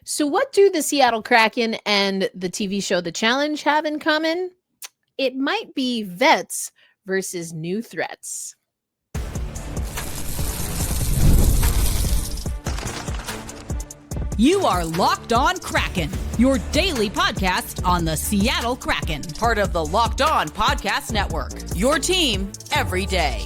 So what do the Seattle Kraken and the TV show The Challenge have in common? It might be vets versus new threats. You are Locked On Kraken, your daily podcast on the Seattle Kraken, part of the Locked On Podcast Network, your team every day.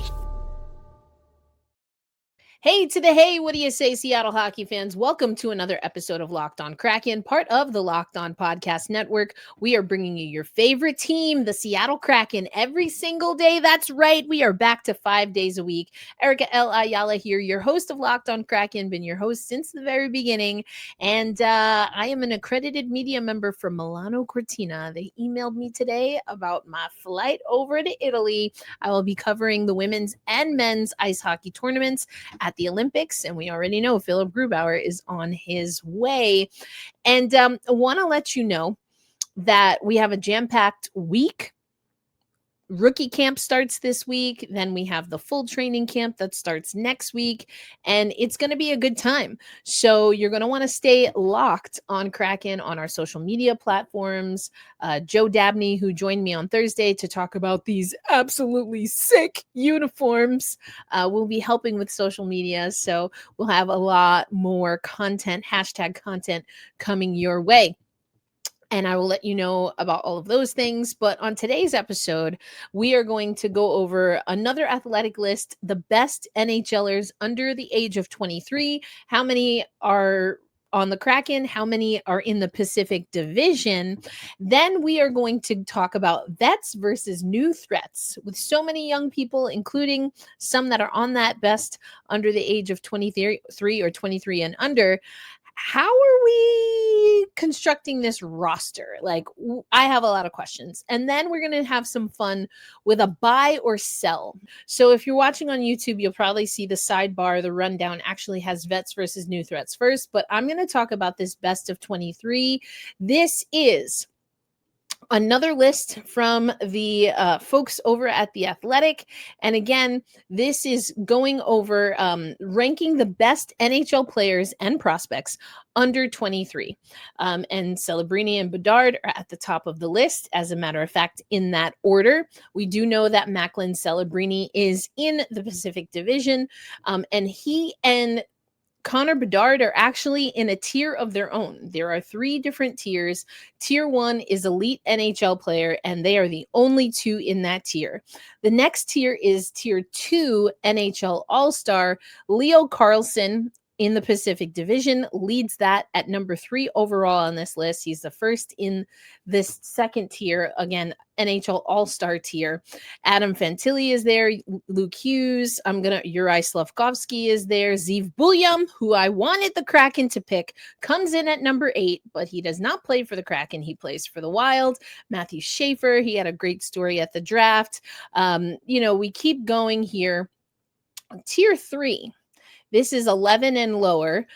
Hey to the hey, what do you say, Seattle hockey fans? Welcome to another episode of Locked On Kraken, part of the Locked On Podcast Network. We are bringing you your favorite team, the Seattle Kraken, every single day. That's right. We are back to 5 days a week. Erica L. Ayala here, your host of Locked On Kraken, been your host since the very beginning. And I am an accredited media member for Milano Cortina. They emailed me today about my flight over to Italy. I will be covering the women's and men's ice hockey tournaments at the Olympics, and we already know Philip Grubauer is on his way. And I want to let you know that we have a jam-packed week. Rookie camp starts this week. Then we have the full training camp that starts next week, and it's going to be a good time. So you're going to want to stay locked on Kraken on our social media platforms. Joe Dabney, who joined me on Thursday to talk about these absolutely sick uniforms, will be helping with social media. So we'll have a lot more content, hashtag content coming your way. And I will let you know about all of those things. But on today's episode, we are going to go over another athletic list, the best NHLers under the age of 23. How many are on the Kraken? How many are in the Pacific Division? Then we are going to talk about vets versus new threats with so many young people, including some that are on that best under the age of 23 or 23 and under. How are we constructing this roster? I have a lot of questions. And then we're going to have some fun with a buy or sell. So if you're watching on YouTube, you'll probably see the sidebar, the rundown actually has vets versus new threats first, but I'm going to talk about this best of 23. This is another list from the folks over at The Athletic. And again, this is going over ranking the best NHL players and prospects under 23. And Celebrini and Bedard are at the top of the list. As a matter of fact, in that order, we do know that Macklin Celebrini is in the Pacific Division, and he and Connor Bedard are actually in a tier of their own. There are 3 different tiers. Tier 1 is elite NHL player, and they are the only 2 in that tier. The next tier is tier 2 NHL All-Star. Leo Carlson in the Pacific Division leads that at number 3 overall on this list. He's the first in this second tier, again, NHL All-Star tier. Adam Fantilli is there. Luke Hughes. Uri Slavkovsky is there. Zeev Bulyam, who I wanted the Kraken to pick, comes in at number 8, but he does not play for the Kraken. He plays for the Wild. Matthew Schaefer, he had a great story at the draft. We keep going here. Tier 3. This is 11 and lower,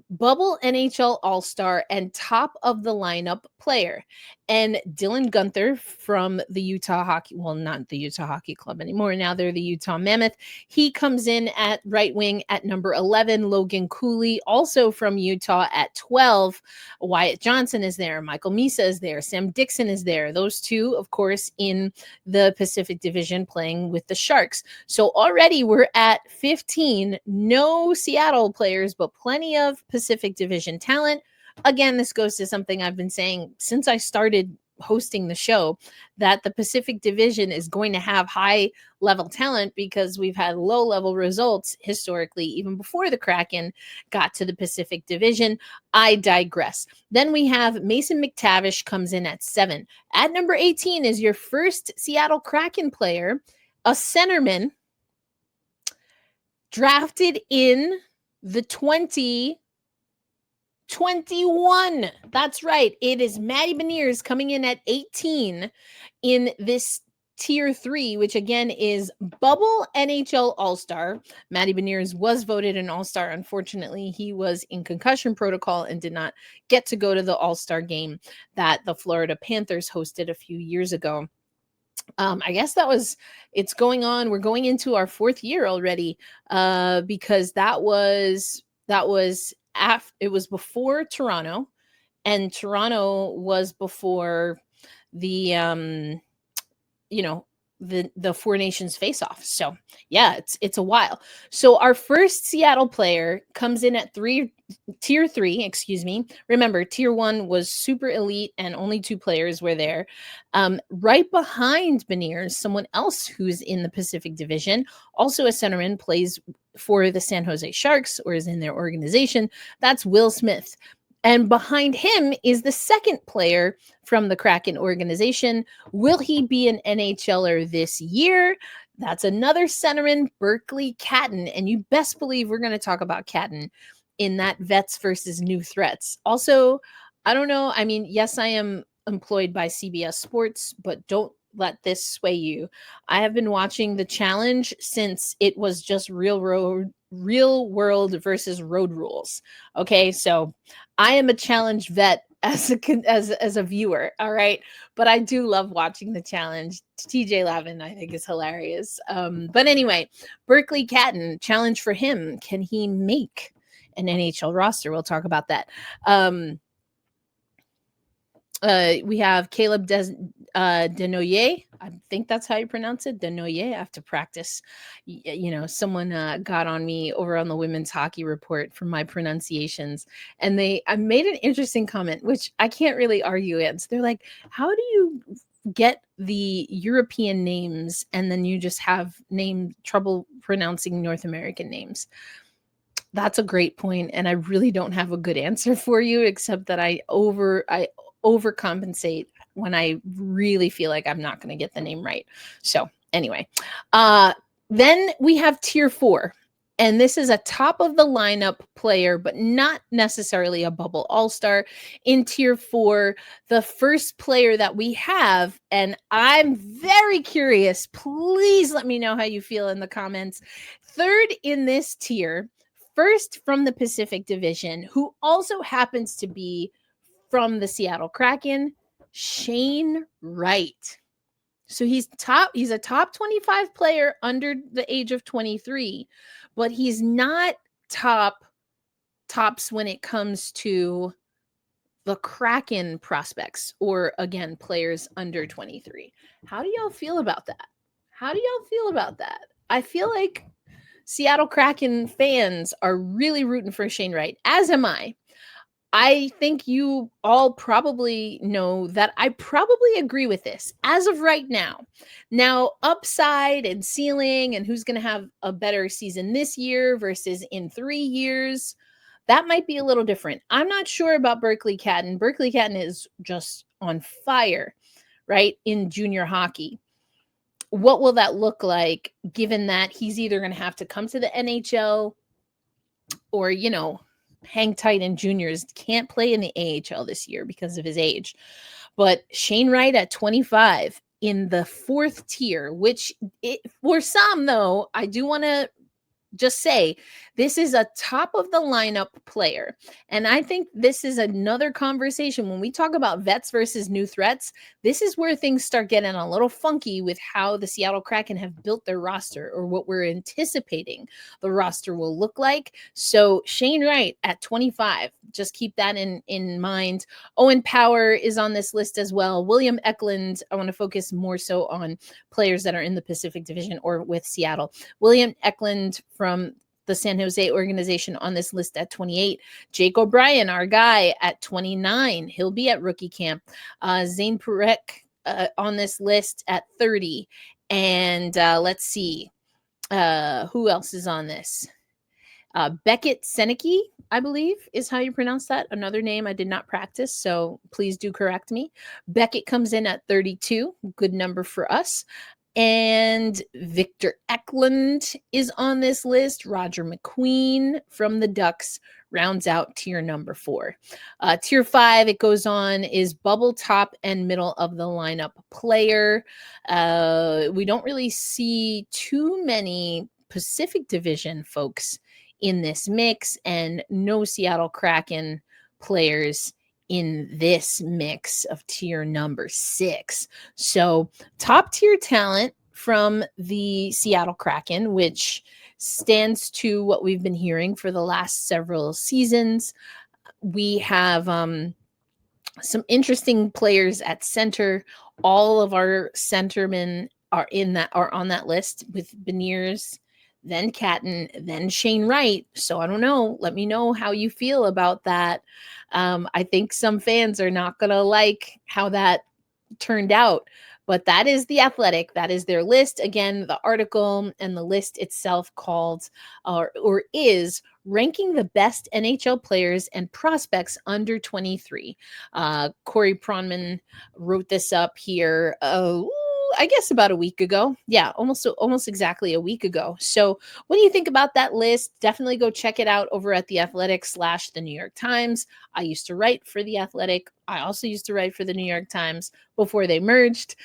bubble NHL All-Star and top of the lineup player. And Dylan Guenther from the Utah Hockey, well, not the Utah Hockey Club anymore. Now they're the Utah Mammoth. He comes in at right wing at number 11. Logan Cooley, also from Utah, at 12. Wyatt Johnson is there. Michael Misa is there. Sam Dixon is there. Those 2, of course, in the Pacific Division playing with the Sharks. So already we're at 15. No Seattle players, but plenty of Pacific Division talent. Again, this goes to something I've been saying since I started hosting the show, that the Pacific Division is going to have high level talent because we've had low level results historically, even before the Kraken got to the Pacific Division. I digress. Then we have Mason McTavish comes in at 7. At number 18 is your first Seattle Kraken player, a centerman drafted in the 2021. That's right. It is Matty Beniers coming in at 18 in this tier 3, which again is bubble NHL All-Star. Matty Beniers was voted an All-Star. Unfortunately, he was in concussion protocol and did not get to go to the All-Star game that the Florida Panthers hosted a few years ago. I guess it's going on. We're going into our 4th year already, because that was it was before Toronto, and Toronto was before the the Four Nations face-off. So yeah, it's a while. So our first Seattle player comes in at tier 3, excuse me. Remember, tier 1 was super elite and only 2 players were there. Right behind Beniers, someone else who's in the Pacific Division, also a centerman, plays for the San Jose Sharks or is in their organization. That's Will Smith. And behind him is the second player from the Kraken organization. Will he be an NHLer this year? That's another centerman, Berkly Catton. And you best believe we're going to talk about Catton in that vets versus new threats. Also, I don't know. I mean, yes, I am employed by CBS Sports, but don't let this sway you. I have been watching the challenge since it was just real world versus road rules. Okay, so I am a challenge vet as a viewer. All right, but I do love watching the challenge. TJ Lavin, I think, is hilarious. But anyway, Berkly Catton, challenge for him. Can he make an NHL roster? We'll talk about that. We have Caleb Denoyer. I think that's how you pronounce it. Denoyer. I have to practice. Someone got on me over on the Women's Hockey Report for my pronunciations. And I made an interesting comment, which I can't really argue against. They're like, how do you get the European names and then you just have trouble pronouncing North American names? That's a great point. And I really don't have a good answer for you, except that I overcompensate when I really feel like I'm not going to get the name right. So anyway, then we have tier 4, and this is a top of the lineup player, but not necessarily a bubble all-star. In tier 4, the first player that we have, and I'm very curious, please let me know how you feel in the comments. Third in this tier, first from the Pacific Division, who also happens to be from the Seattle Kraken, Shane Wright. So he's a top 25 player under the age of 23, but he's not tops when it comes to the Kraken prospects or, again, players under 23. How do y'all feel about that? I feel like Seattle Kraken fans are really rooting for Shane Wright, as am I. I think you all probably know that I probably agree with this as of right now. Now, upside and ceiling and who's going to have a better season this year versus in 3 years, that might be a little different. I'm not sure about Berkly Catton. Berkly Catton is just on fire, right, in junior hockey. What will that look like, given that he's either going to have to come to the NHL or, hang tight in juniors, can't play in the AHL this year because of his age. But Shane Wright at 25 in the 4th tier, which for some, though, I do want to just say this is a top of the lineup player. And I think this is another conversation when we talk about vets versus new threats. This is where things start getting a little funky with how the Seattle Kraken have built their roster, or what we're anticipating the roster will look like. So Shane Wright at 25, just keep that in mind. Owen Power is on this list as well. William Eklund, I want to focus more so on players that are in the Pacific Division or with Seattle. William Eklund from the San Jose organization on this list at 28. Jake O'Brien, our guy, at 29. He'll be at rookie camp. Zane Purek on this list at 30. And let's see. Who else is on this? Beckett Seneke, I believe, is how you pronounce that. Another name I did not practice, so please do correct me. Beckett comes in at 32. Good number for us. And Victor Eklund is on this list. Roger McQueen from the Ducks rounds out tier number 4. Tier 5, it goes on, is bubble top and middle of the lineup player. We don't really see too many Pacific Division folks in this mix, and no Seattle Kraken players in this mix of tier number 6. So top tier talent from the Seattle Kraken, which stands to what we've been hearing for the last several seasons. We have some interesting players at center. All of our centermen are on that list, with Beniers, then Catton, then Shane Wright. So I don't know. Let me know how you feel about that. I think some fans are not going to like how that turned out, but that is The Athletic. That is their list. Again, the article and the list itself called or is ranking the best NHL players and prospects under 23. Corey Pronman wrote this up here. I guess about a week ago. Yeah, almost exactly a week ago. So what do you think about that list? Definitely go check it out over at The Athletic / The New York Times. I used to write for The Athletic. I also used to write for The New York Times before they merged.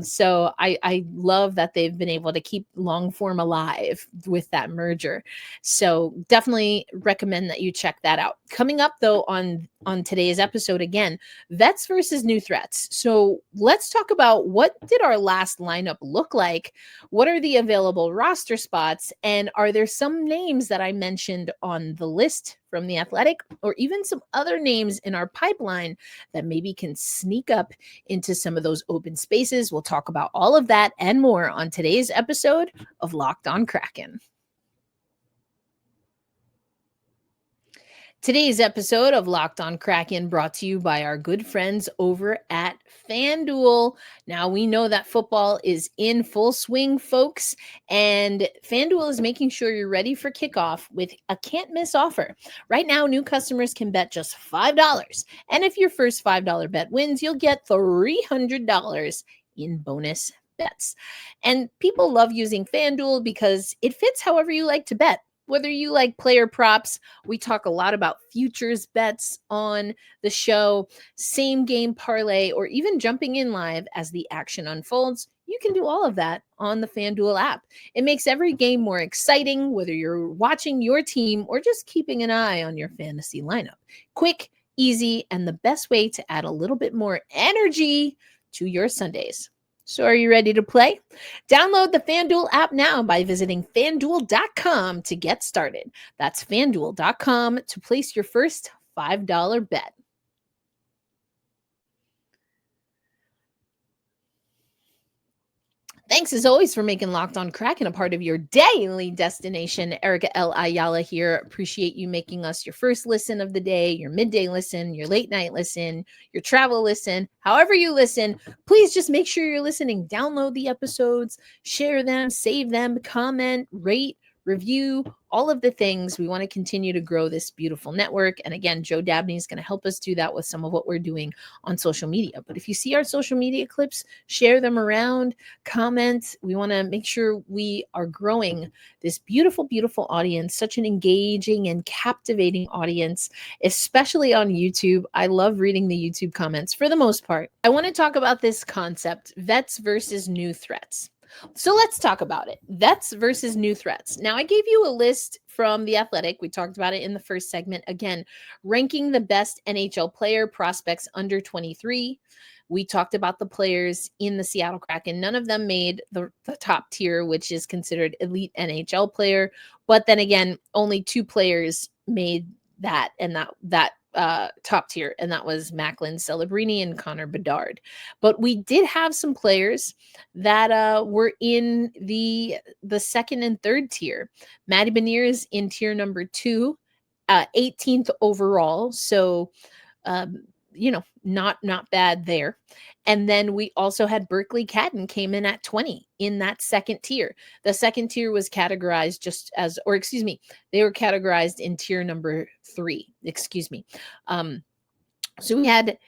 So I love that they've been able to keep long form alive with that merger. So definitely recommend that you check that out. Coming up though on today's episode, again, vets versus new threats. So let's talk about, what did our last lineup look like? What are the available roster spots? And are there some names that I mentioned on the list from The Athletic, or even some other names in our pipeline that maybe can sneak up into some of those open spaces? We'll talk about all of that and more on today's episode of Locked On Kraken. Today's episode of Locked On Kraken brought to you by our good friends over at FanDuel. Now, we know that football is in full swing, folks, and FanDuel is making sure you're ready for kickoff with a can't-miss offer. Right now, new customers can bet just $5, and if your first $5 bet wins, you'll get $300 in bonus bets. And people love using FanDuel because it fits however you like to bet. Whether you like player props, we talk a lot about futures bets on the show, same game parlay, or even jumping in live as the action unfolds. You can do all of that on the FanDuel app. It makes every game more exciting, whether you're watching your team or just keeping an eye on your fantasy lineup. Quick, easy, and the best way to add a little bit more energy to your Sundays. So are you ready to play? Download the FanDuel app now by visiting FanDuel.com to get started. That's FanDuel.com to place your first $5 bet. Thanks as always for making Locked On Kraken a part of your daily destination. Erica L. Ayala here. Appreciate you making us your first listen of the day, your midday listen, your late night listen, your travel listen. However you listen, please just make sure you're listening. Download the episodes, share them, save them, comment, rate, review, all of the things. We want to continue to grow this beautiful network. And again, Joe Dabney is going to help us do that with some of what we're doing on social media. But if you see our social media clips, share them around, comment. We want to make sure we are growing this beautiful, beautiful audience, such an engaging and captivating audience, especially on YouTube. I love reading the YouTube comments for the most part. I want to talk about this concept, vets versus new threats. So let's talk about it. Vets versus new threats. Now, I gave you a list from The Athletic. We talked about it in the first segment. Again, ranking the best NHL player prospects under 23. We talked about the players in the Seattle Kraken. None of them made the top tier, which is considered elite NHL player. But then again, only 2 players made that, and that top tier, and that was Macklin Celebrini and Connor Bedard. But we did have some players that were in the second and third tier. Matty Beniers in tier number 2, 18th overall. So, not bad there. And then we also had Berkly Catton came in at 20 in that second tier. The second tier was categorized they were categorized in tier number 3. So we had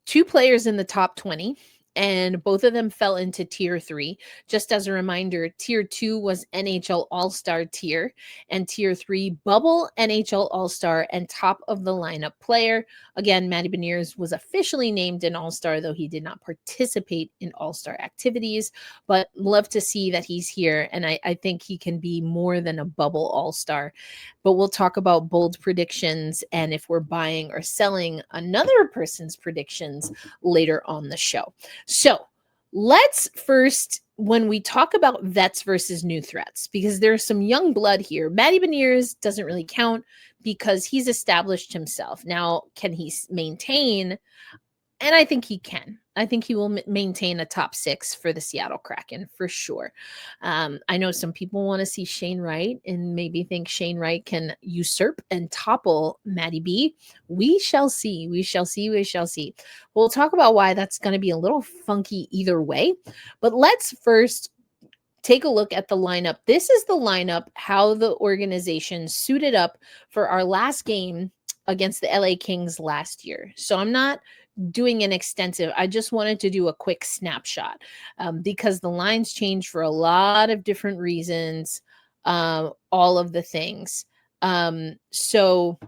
2 players in the top 20, and both of them fell into tier 3. Just as a reminder, tier 2 was NHL All-Star tier, and tier 3 bubble NHL All-Star and top of the lineup player. Again, Matty Beniers was officially named an All-Star, though he did not participate in All-Star activities, but love to see that he's here, and I think he can be more than a bubble All-Star. But we'll talk about bold predictions and if we're buying or selling another person's predictions later on the show. So let's first when we talk about vets versus new threats, because there's some young blood here, Matty Beniers doesn't really count because he's established himself. Now, can he maintain? And I think he can. I think he will maintain a top 6 for the Seattle Kraken for sure. I know some people want to see Shane Wright and maybe think Shane Wright can usurp and topple Matty B. We shall see. We shall see. We shall see. We'll talk about why that's going to be a little funky either way. But let's first take a look at the lineup. This is the lineup, how the organization suited up for our last game against the LA Kings last year. So I'm not doing an extensive, I just wanted to do a quick snapshot because the lines change for a lot of different reasons, all of the things. So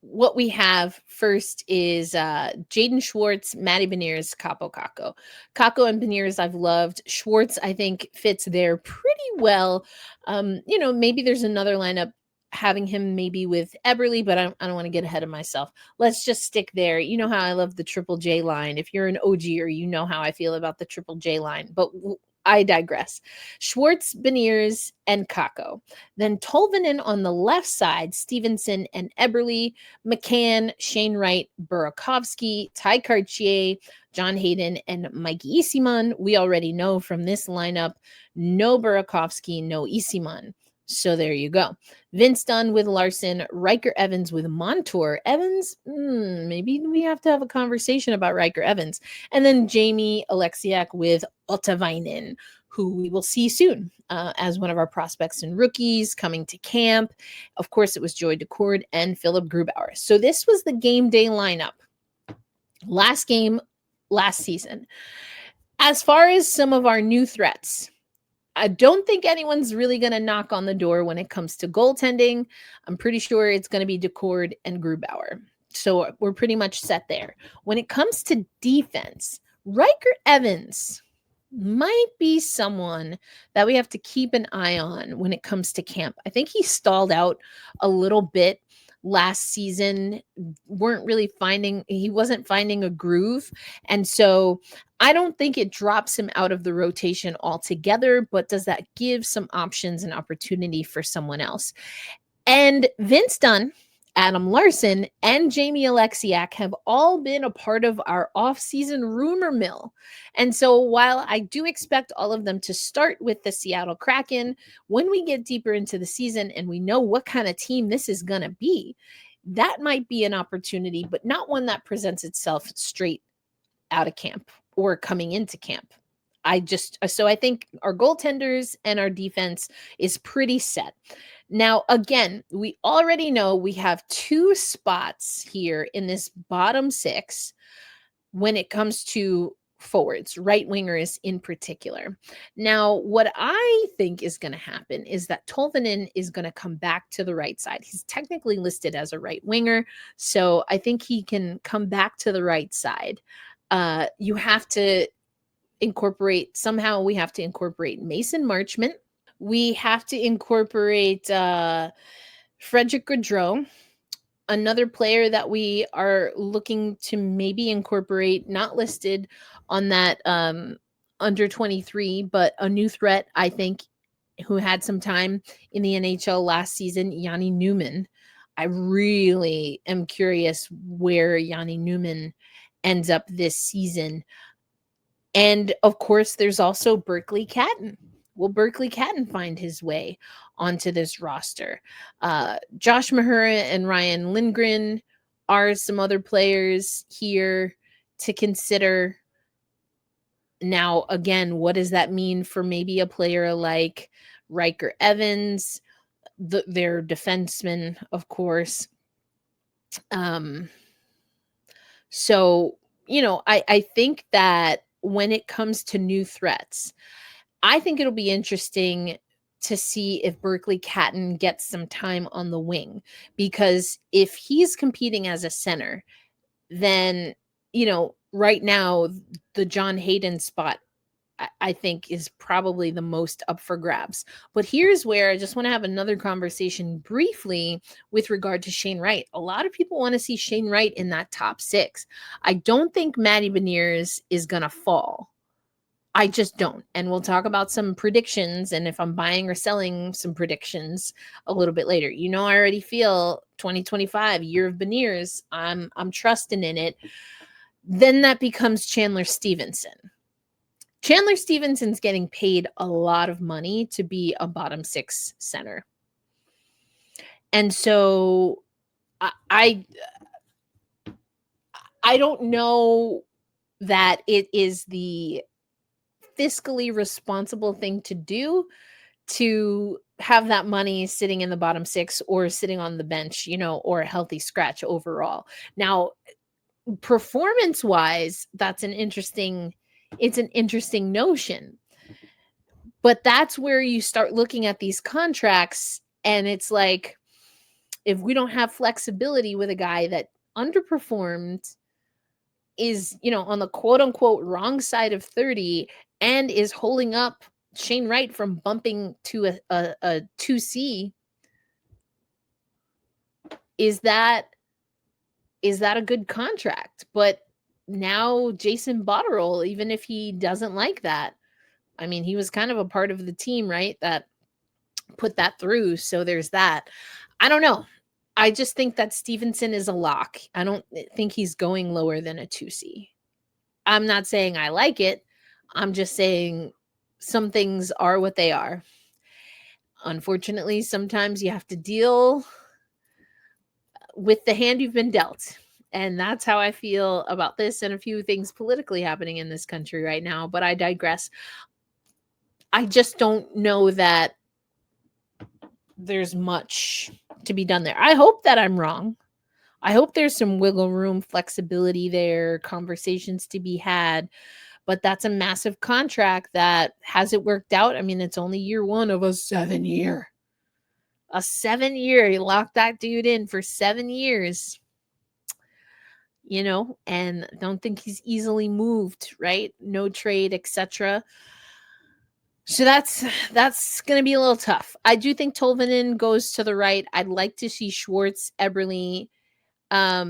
what we have first is Jaden Schwartz, Matty Beniers, Capo Kako. Kako and Beniers I've loved. Schwartz, I think, fits there pretty well. Maybe there's another lineup having him maybe with Eberle, but I don't want to get ahead of myself. Let's just stick there. You know how I love the Triple J line. If you're an OG-er, you know how I feel about the Triple J line. But I digress. Schwartz, Beniers, and Kako. Then Tolvanen on the left side, Stevenson and Eberle, McCann, Shane Wright, Burakovsky, Ty Cartier, John Hayden, and Mike Eastman. We already know from this lineup, no Burakovsky, no Eastman. So there you go. Vince Dunn with Larson, Riker Evans with Montour. Evans, maybe we have to have a conversation about Riker Evans. And then Jamie Alexiak with Otavainen, who we will see soon as one of our prospects and rookies coming to camp. Of course, it was Joy Decord and Philip Grubauer. So this was the game day lineup. Last game, last season. As far as some of our new threats, I don't think anyone's really going to knock on the door when it comes to goaltending. I'm pretty sure it's going to be Decord and Grubauer. So we're pretty much set there. When it comes to defense, Riker Evans might be someone that we have to keep an eye on when it comes to camp. I think he stalled out a little bit last season. He wasn't finding a groove. And so I don't think it drops him out of the rotation altogether, but does that give some options and opportunity for someone else? And Vince Dunn, Adam Larson, and Jamie Alexiak have all been a part of our off-season rumor mill. And so while I do expect all of them to start with the Seattle Kraken, when we get deeper into the season and we know what kind of team this is going to be, that might be an opportunity, but not one that presents itself straight out of camp or coming into camp. I think our goaltenders and our defense is pretty set. Now, again, we already know we have 2 spots here in this bottom 6 when it comes to forwards, right wingers in particular. Now, what I think is going to happen is that Tolvanen is going to come back to the right side. He's technically listed as a right winger, so I think he can come back to the right side. You have to incorporate Mason Marchment. We have to incorporate Frederick Gaudreau, another player that we are looking to maybe incorporate, not listed on that under 23, but a new threat, I think, who had some time in the NHL last season, Yanni Newman. I really am curious where Yanni Newman ends up this season. And of course, there's also Berkly Catton. Will Berkly Catton find his way onto this roster? Josh Mahura and Ryan Lindgren are some other players here to consider. Now, again, what does that mean for maybe a player like Riker Evans, their defenseman, of course? So, I think that when it comes to new threats, I think it'll be interesting to see if Berkly Catton gets some time on the wing, because if he's competing as a center, then, right now the John Hayden spot, I think, is probably the most up for grabs. But here's where I just want to have another conversation briefly with regard to Shane Wright. A lot of people want to see Shane Wright in that top 6. I don't think Matty Beniers is going to fall I just don't. And we'll talk about some predictions and if I'm buying or selling some predictions a little bit later. You know, I already feel 2025, year of Beniers. I'm trusting in it. Then that becomes Chandler Stevenson. Chandler Stevenson's getting paid a lot of money to be a bottom six center. And so I don't know that it is the fiscally responsible thing to do to have that money sitting in the bottom six or sitting on the bench, you know, or a healthy scratch overall. Now, performance wise, it's an interesting notion. But that's where you start looking at these contracts and it's like, if we don't have flexibility with a guy that underperformed, is, you know, on the quote unquote wrong side of 30 and is holding up Shane Wright from bumping to a 2C, is that a good contract? But now Jason Botterill, even if he doesn't like that, I mean, he was kind of a part of the team, right, that put that through. So there's that. I don't know. I just think that Stevenson is a lock. I don't think he's going lower than a 2C. I'm not saying I like it. I'm just saying some things are what they are. Unfortunately, sometimes you have to deal with the hand you've been dealt. And that's how I feel about this and a few things politically happening in this country right now. But I digress. I just don't know that there's much to be done there. I hope that I'm wrong. I hope there's some wiggle room, flexibility there, conversations to be had. But that's a massive contract that hasn't worked out. I mean, it's only year one of a 7-year. A 7-year. You lock that dude in for 7 years. You know, and don't think he's easily moved, right? No trade, etc. So that's going to be a little tough. I do think Tolvanen goes to the right. I'd like to see Schwartz, Eberle. I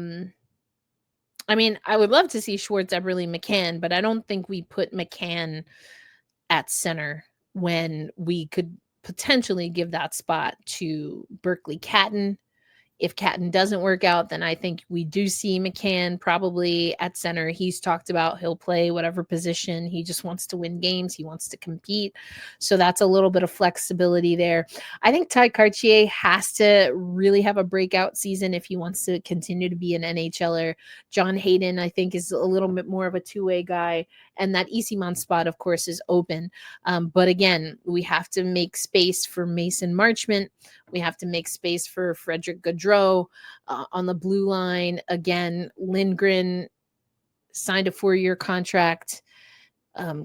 mean, I would love to see Schwartz, Eberle, McCann, but I don't think we put McCann at center when we could potentially give that spot to Berkly Catton. If Catton doesn't work out, then I think we do see McCann probably at center. He's talked about he'll play whatever position. He just wants to win games. He wants to compete. So that's a little bit of flexibility there. I think Ty Cartier has to really have a breakout season if he wants to continue to be an NHLer. John Hayden, I think, is a little bit more of a two-way guy. And that Isimon spot, of course, is open. But again, we have to make space for Mason Marchment. We have to make space for Frederick Gaudreau on the blue line. Again, Lindgren signed a 4-year contract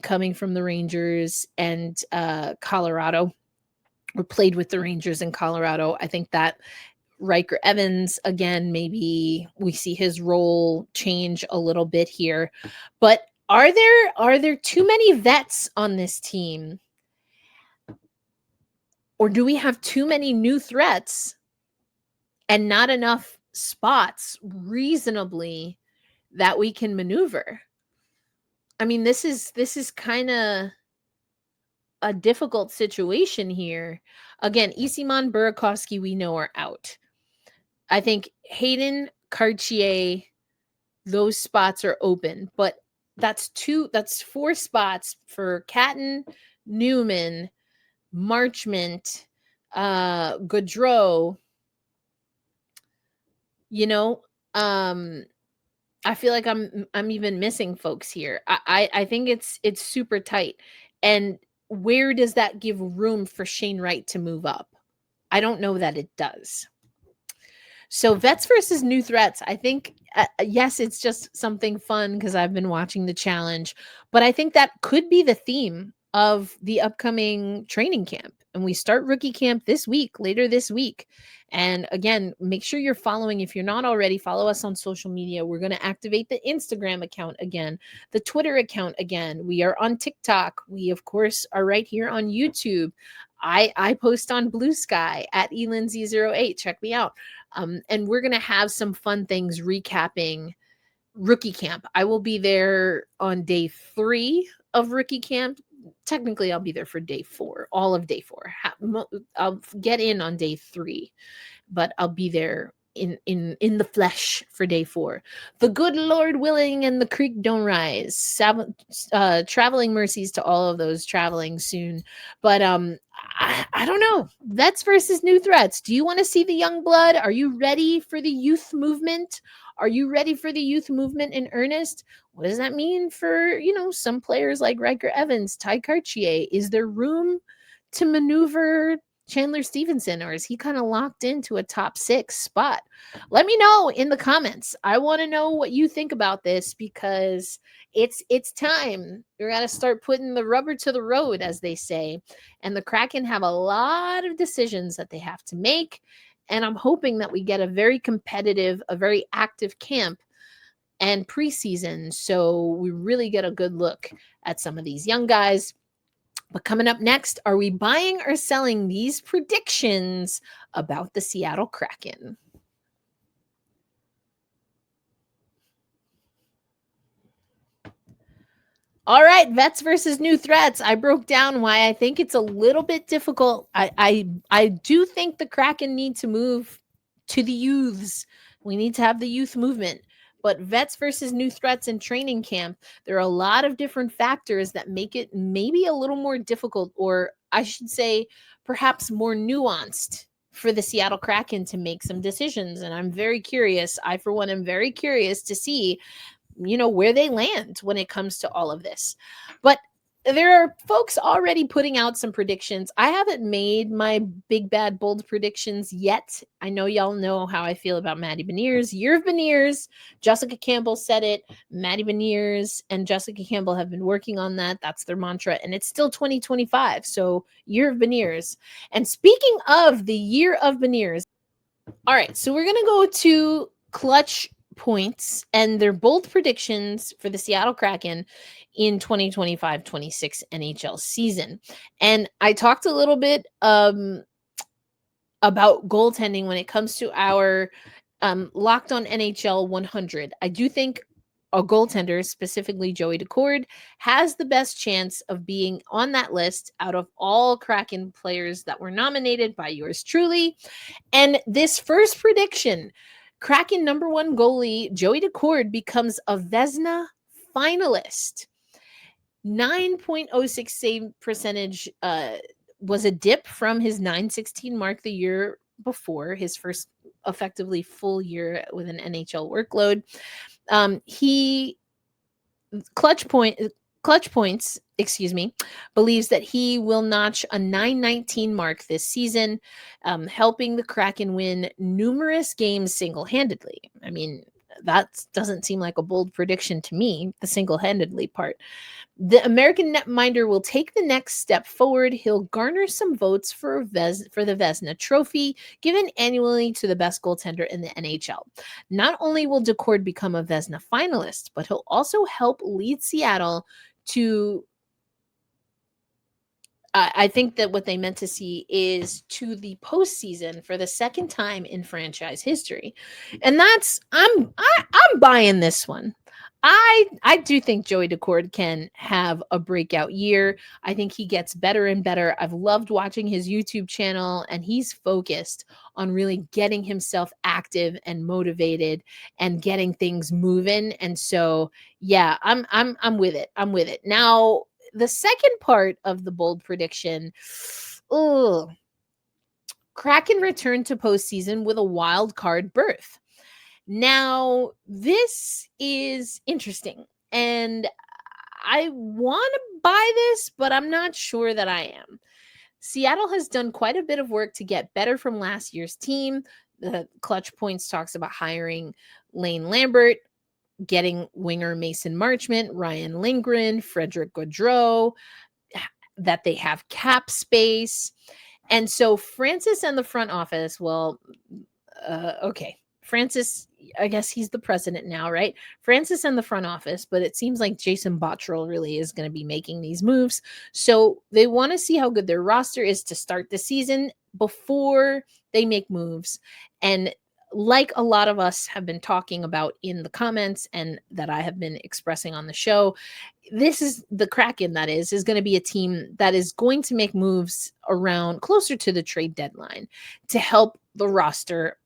coming from the Rangers and Colorado, or played with the Rangers in Colorado. I think that Riker Evans, again, maybe we see his role change a little bit here. But are there too many vets on this team? Or do we have too many new threats and not enough spots reasonably that we can maneuver? I mean, this is kind of a difficult situation here. Again, Isimon, Burakovsky, we know are out. I think Hayden, Cartier, those spots are open, but that's 4 spots for Catton, Newman, Marchment, Gaudreau. You know, I feel like I'm even missing folks here. I think it's super tight. And where does that give room for Shane Wright to move up? I don't know that it does. So vets versus new threats. I think, yes, it's just something fun because I've been watching the challenge, but I think that could be the theme of the upcoming training camp. And we start rookie camp later this week. And again, make sure you're following. If you're not already, follow us on social media. We're going to activate the Instagram account again, the Twitter account again. We are on TikTok. We, of course, are right here on YouTube. I post on Blue Sky at elindsay08. Check me out. And we're going to have some fun things recapping rookie camp. I will be there on day 3 of rookie camp. Technically, I'll be there for day 4, all of day 4. I'll get in on day 3, but I'll be there in the flesh for day 4. The good Lord willing and the creek don't rise. Traveling mercies to all of those traveling soon. But I don't know. Vets versus new threats. Do you want to see the young blood? Are you ready for the youth movement? Are you ready for the youth movement in earnest? What does that mean for, some players like Riker Evans, Ty Cartier? Is there room to maneuver Chandler Stevenson, or is he kind of locked into a top 6 spot? Let me know in the comments. I want to know what you think about this, because it's time. We're going to start putting the rubber to the road, as they say. And the Kraken have a lot of decisions that they have to make. And I'm hoping that we get a very competitive, a very active camp and preseason, so we really get a good look at some of these young guys. But coming up next, are we buying or selling these predictions about the Seattle Kraken? All right, vets versus new threats. I broke down why I think it's a little bit difficult. I do think the Kraken need to move to the youths. We need to have the youth movement. But vets versus new threats in training camp, there are a lot of different factors that make it maybe a little more difficult, or I should say perhaps more nuanced, for the Seattle Kraken to make some decisions. And I'm very curious. I, for one, am very curious to see where they land when it comes to all of this. But there are folks already putting out some predictions. I haven't made my big, bad, bold predictions yet. I know y'all know how I feel about Maddie Beniers. Year of Beniers. Jessica Campbell said it. Maddie Beniers and Jessica Campbell have been working on that. That's their mantra. And it's still 2025. So Year of Beniers. And speaking of the Year of Beniers. All right. So we're going to go to clutch points and their bold predictions for the Seattle Kraken in 2025-26 NHL season. And I talked a little bit about goaltending when it comes to our Locked On NHL 100. I do think a goaltender, specifically Joey Daccord, has the best chance of being on that list out of all Kraken players that were nominated by yours truly. And this first prediction, Kraken number 1 goalie Joey Daccord becomes a Vezina finalist. 9.06 save percentage was a dip from his 916 mark the year before, his first effectively full year with an NHL workload. He clutch points, believes that he will notch a 919 mark this season, helping the Kraken win numerous games single-handedly. I mean, that doesn't seem like a bold prediction to me, the single-handedly part. The American netminder will take the next step forward. He'll garner some votes for the Vezina Trophy, given annually to the best goaltender in the NHL. Not only will Daccord become a Vezina finalist, but he'll also help lead Seattle to, I think that what they meant to see is to the postseason for the second time in franchise history. And that's, I'm buying this one. I do think Joey Daccord can have a breakout year. I think he gets better and better. I've loved watching his YouTube channel, and he's focused on really getting himself active and motivated and getting things moving. And so, yeah, I'm with it. I'm with it. Now, the second part of the bold prediction, Kraken returned to postseason with a wild card berth. Now, this is interesting, and I want to buy this, but I'm not sure that I am. Seattle has done quite a bit of work to get better from last year's team. The Clutch Points talks about hiring Lane Lambert, getting winger Mason Marchment, Ryan Lindgren, Frederick Gaudreau, that they have cap space. And so Francis and the front office, Francis, I guess he's the president now, right? Francis and the front office, but it seems like Jason Botterill really is going to be making these moves. So they want to see how good their roster is to start the season before they make moves. And like a lot of us have been talking about in the comments and that I have been expressing on the show, this is the Kraken that is going to be a team that is going to make moves around closer to the trade deadline to help the roster,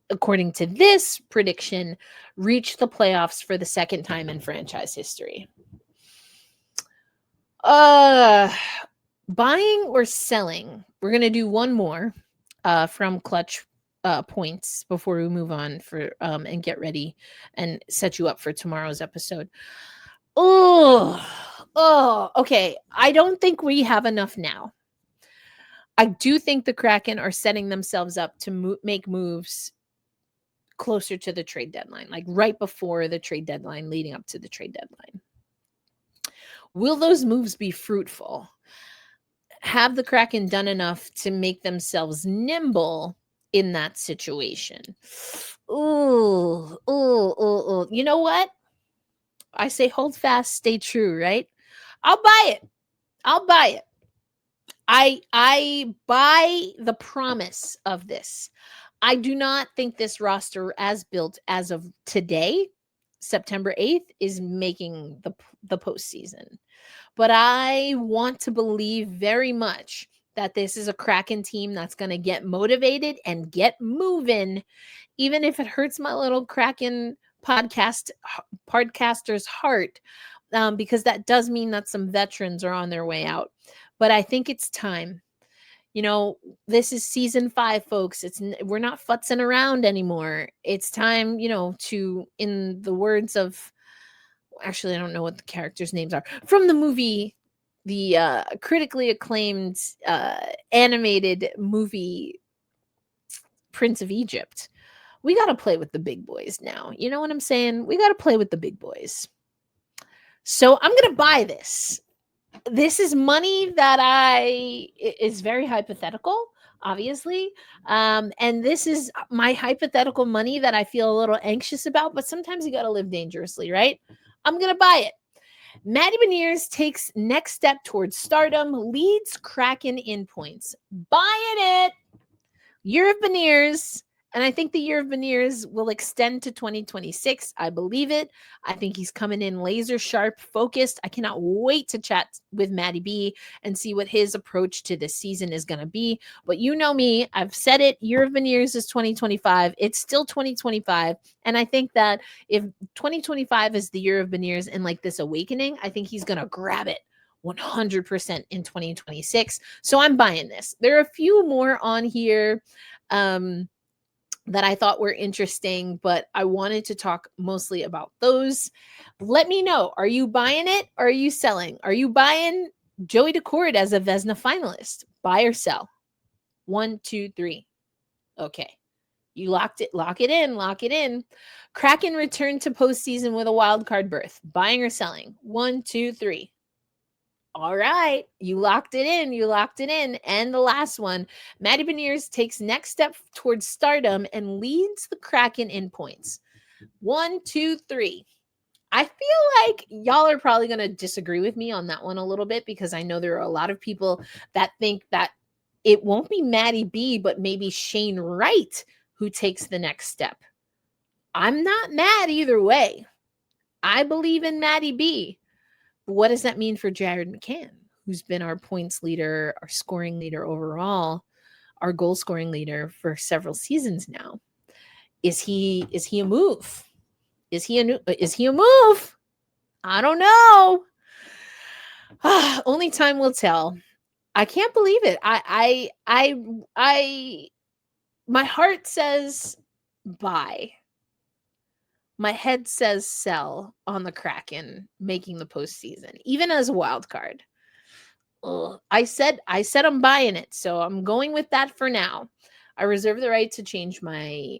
according to this prediction, reach the playoffs for the second time in franchise history. Buying or selling? We're going to do one more from Clutch points before we move on for and get ready and set you up for tomorrow's episode. Okay. I don't think we have enough now. I do think the Kraken are setting themselves up to make moves closer to the trade deadline, like right before the trade deadline, leading up to the trade deadline. Will those moves be fruitful? Have the Kraken done enough to make themselves nimble in that situation? Ooh. You know what? I say hold fast, stay true, right? I'll buy it. I buy the promise of this. I do not think this roster, as built as of today, September 8th, is making the postseason. But I want to believe very much that this is a Kraken team that's going to get motivated and get moving, even if it hurts my little Kraken podcaster's heart, because that does mean that some veterans are on their way out. But I think it's time. This is season 5, folks. We're not futzing around anymore. It's time, to, in the words of, actually, I don't know what the characters' names are from the movie, the critically acclaimed animated movie Prince of Egypt. We got to play with the big boys now. You know what I'm saying? We got to play with the big boys. So I'm going to buy this. This is money that is very hypothetical, obviously. And this is my hypothetical money that I feel a little anxious about, but sometimes you got to live dangerously, right? I'm going to buy it. Matty Beniers takes next step towards stardom, leads Kraken in points. Buying it. Year of Beniers. And I think the year of Beniers will extend to 2026. I believe it. I think he's coming in laser sharp, focused. I cannot wait to chat with Matty B and see what his approach to this season is going to be. But you know me, I've said it. Year of Beniers is 2025. It's still 2025. And I think that if 2025 is the year of Beniers and like this awakening, I think he's going to grab it 100% in 2026. So I'm buying this. There are a few more on here that I thought were interesting, but I wanted to talk mostly about those. Let me know. Are you buying it? Or are you selling? Are you buying Joey Daccord as a Vezina finalist? Buy or sell? 1, 2, 3. Okay. You locked it. Lock it in. Kraken returned to postseason with a wild card berth. Buying or selling? 1, 2, 3. All right. You locked it in. And the last one, Matty Beniers takes next step towards stardom and leads the Kraken in points. 1, 2, 3. I feel like y'all are probably going to disagree with me on that one a little bit, because I know there are a lot of people that think that it won't be Matty B, but maybe Shane Wright who takes the next step. I'm not mad either way. I believe in Matty B. What does that mean for Jared McCann, who's been our points leader, our scoring leader overall, our goal scoring leader for several seasons now? Is he a move? Is he a move? I don't know. Only time will tell. I can't believe it. My heart says buy. My head says sell on the Kraken making the postseason, even as a wild card. I said I'm buying it, so I'm going with that for now. I reserve the right to change my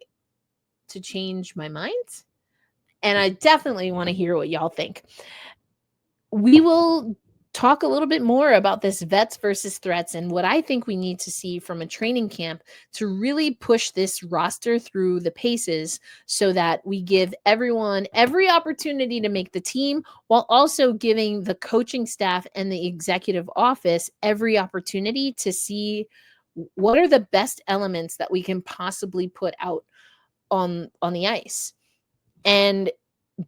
mind, and I definitely want to hear what y'all think. We will talk a little bit more about this vets versus threats and what I think we need to see from a training camp to really push this roster through the paces so that we give everyone every opportunity to make the team, while also giving the coaching staff and the executive office every opportunity to see what are the best elements that we can possibly put out on the ice. And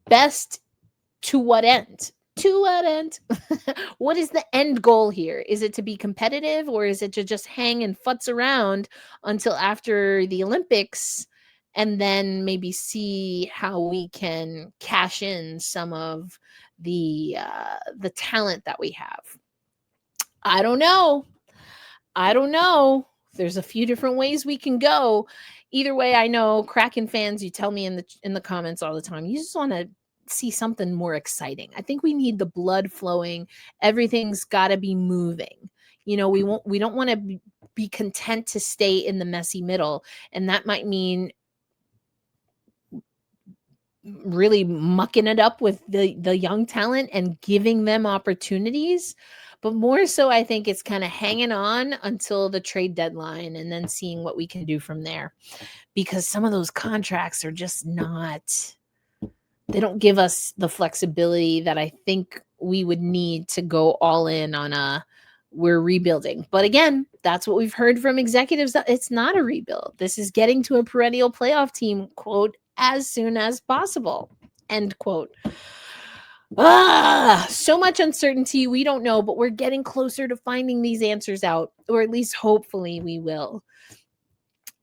best to what end? To what end? What is the end goal here? Is it to be competitive, or is it to just hang and futz around until after the Olympics and then maybe see how we can cash in some of the talent that we have? I don't know. There's a few different ways we can go. Either way, I know Kraken fans, you tell me in the comments all the time, you just want to see something more exciting. I think we need the blood flowing. Everything's got to be moving. We don't want to be content to stay in the messy middle, and that might mean really mucking it up with the young talent and giving them opportunities. But more so, I think it's kind of hanging on until the trade deadline and then seeing what we can do from there. Because some of those contracts are just they don't give us the flexibility that I think we would need to go all in on we're rebuilding. But again, that's what we've heard from executives, that it's not a rebuild. This is getting to a perennial playoff team, quote, as soon as possible, end quote. So much uncertainty. We don't know, but we're getting closer to finding these answers out, or at least hopefully we will.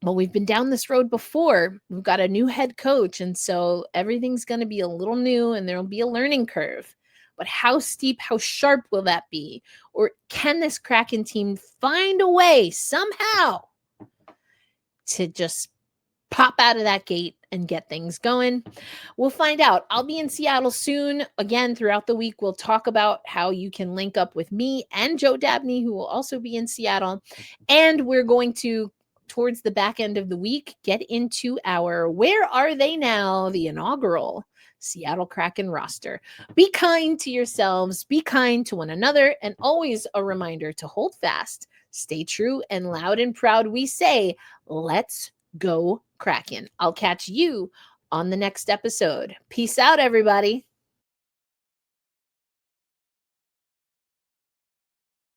But we've been down this road before. We've got a new head coach, and so everything's going to be a little new, and there'll be a learning curve. But how steep, how sharp will that be? Or can this Kraken team find a way somehow to just pop out of that gate and get things going? We'll find out. I'll be in Seattle soon. Again, throughout the week, we'll talk about how you can link up with me and Joe Dabney, who will also be in Seattle. And we're going to, towards the back end of the week, get into our Where Are They Now? The inaugural Seattle Kraken roster. Be kind to yourselves, be kind to one another, and always a reminder to hold fast, stay true, and loud and proud we say, let's go Kraken. I'll catch you on the next episode. Peace out, everybody.